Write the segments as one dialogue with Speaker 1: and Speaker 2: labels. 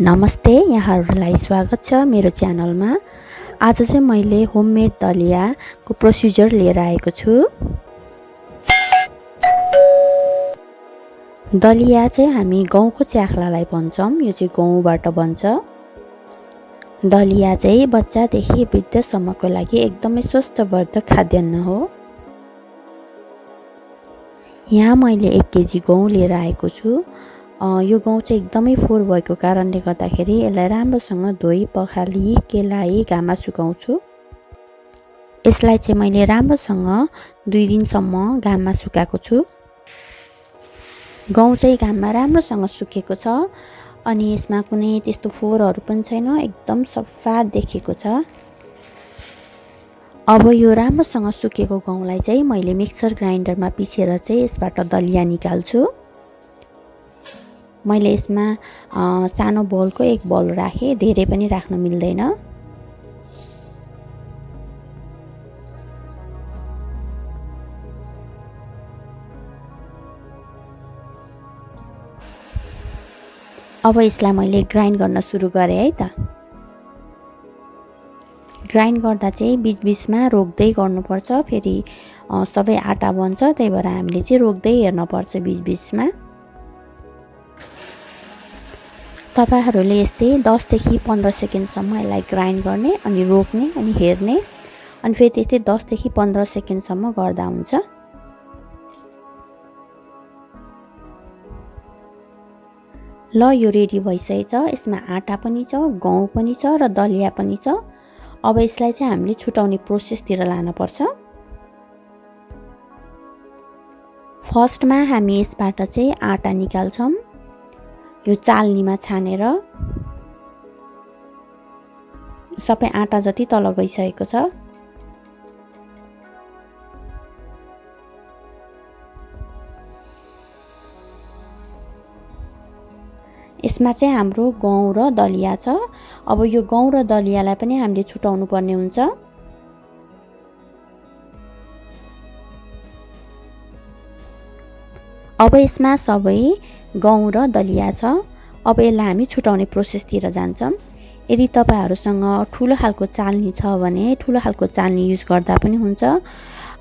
Speaker 1: नमस्ते, यहाँहरूलाई स्वागत छ मेरो च्यानलमा। आज चाहिँ मैले होममेड दलियाको प्रोसिजर लिएर आएको छु। दलिया चाहिँ हामी गहुँको च्याख्लालाई भन्छौँ। यो चाहिँ गहुँबाट बन्छ। दलिया चाहिँ बच्चादेखि वृद्धसम्मको लागि एकदमै स्वास्थ्यवर्धक खाद्यान्न हो। यहाँ मैले 1 केजी गहुँ लिएर आएको छु। यो गहुँ चाहिँ एकदमै फोहोर भएको कारणले गर्दाखेरि यसलाई राम्रोसँग धोई पखाली केलाई घाममा सुकाउँछु। यसलाई चाहिँ मैले राम्रोसँग 2 दिनसम्म घाममा सुकाएको छु। गहुँ चाहिँ घाममा राम्रोसँग सुकेको छ अनि यसमा कुनै त्यस्तो फोहोरहरू पनि छैन, एकदम सफा देखेको छ। अब यो राम्रोसँग सुकेको गहुँलाई चाहिँ मैले मिक्सर ग्राइन्डरमा पिसेर चाहिँ यसबाट दलिया निकाल्छु। मैले यसमा सानो बोलको 1 बोल राखेँ, धेरै पनि राख्न मिल्दैन। अब यसलाई मैले ग्राइन्ड गर्न सुरु गरेँ है त। ग्राइन्ड गर्दा चाहिँ बीचबीचमा रोक्दै गर्नुपर्छ, फेरि सबै आटा बन्छ, त्यही भएर हामीले चाहिँ रोक्दै हेर्नुपर्छ बीचबीचमा। तपाईहरुले यस्तै 10 देखि 15 सेकेन्डसम्म यसलाई ग्राइन्ड गर्ने अनि रोक्ने अनि हेर्ने अनि फेरि त्यस्तै 10 देखि 15 सेकेन्डसम्म गर्दा हुन्छ। ल यो रेडी भइसकेछ। यसमा आटा पनि छ, गहुँ पनि छ र दलिया पनि छ। अब यसलाई चाहिँ हामीले छुटाउने प्रोसेसतिर लान पर्छ। फर्स्टमा हामी यसबाट चाहिँ आटा निकाल्छौं। यो चाल्नीमा छानेर सबै आटा जति तल गइसकेको छ। यसमा चाहिँ हाम्रो गहुँ र दलिया छ। अब यो गहुँ र दलियालाई पनि हामीले छुटाउनु पर्ने हुन्छ। अब यसमा सबै गहुँ र दलिया छ। अब यसलाई हामी छुटाउने प्रोसेसतिर जान्छौं। यदि तपाईहरुसँग ठूलो खालको चाल्नी छ भने ठूलो खालको चाल्नी युज गर्दा पनि हुन्छ।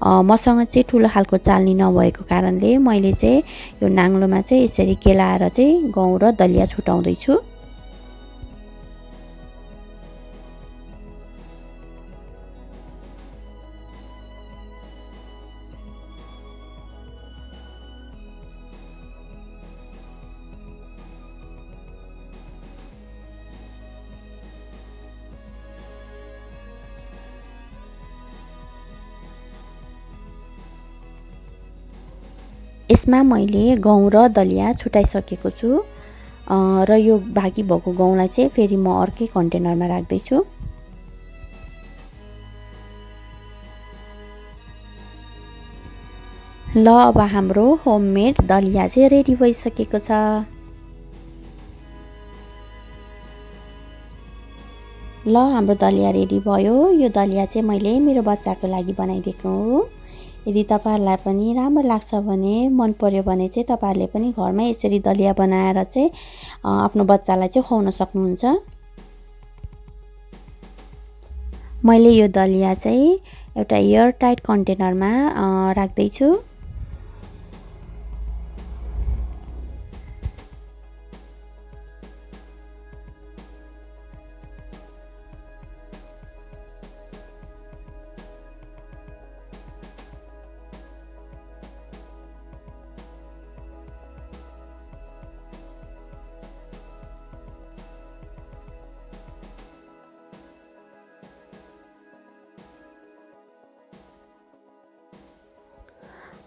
Speaker 1: मसँग चाहिँ ठूलो खालको चाल्नी नभएको कारणले मैले चाहिँ यो नाङ्लोमा चाहिँ यसरी केलाएर चाहिँ गहुँ र दलिया छुटाउँदै छु। यसमा मैले गहुँ र दलिया छुटाइसकेको छु र यो बाँकी भएको गहुँलाई चाहिँ फेरि म अर्कै कन्टेनरमा राख्दै छु। ल अब हाम्रो होममेड दलिया चाहिँ रेडी भइसकेको छ। ल हाम्रो दलिया रेडी भयो। यो दलिया चाहिँ मैले मेरो बच्चाको लागि बनाइदिएको हो। यदि तपाईहरुलाई पनि राम्रो लाग्छ भने मन पर्यो भने चाहिँ तपाईहरुले पनि घरमै यसरी दलिया बनाएर चाहिँ आफ्नो बच्चालाई चाहिँ खुवाउन सक्नुहुन्छ। मैले यो दलिया चाहिँ एउटा एयर टाइट कन्टेनरमा राख्दै छु।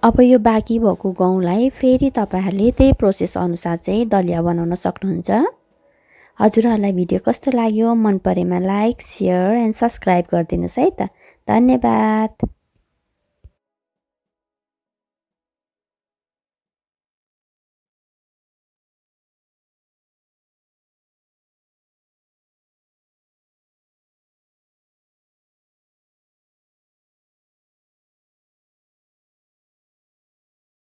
Speaker 1: अब यो बाँकी भएको गहुँलाई फेरि तपाईहरुले त्यही प्रोसेस अनुसार चाहिँ दलिया बनाउन सक्नुहुन्छ। हजुरहरुलाई भिडियो कस्तो लाग्यो? मन परेमा लाइक, शेयर एन्ड सब्स्क्राइब गरिदिनुस् है त। धन्यवाद।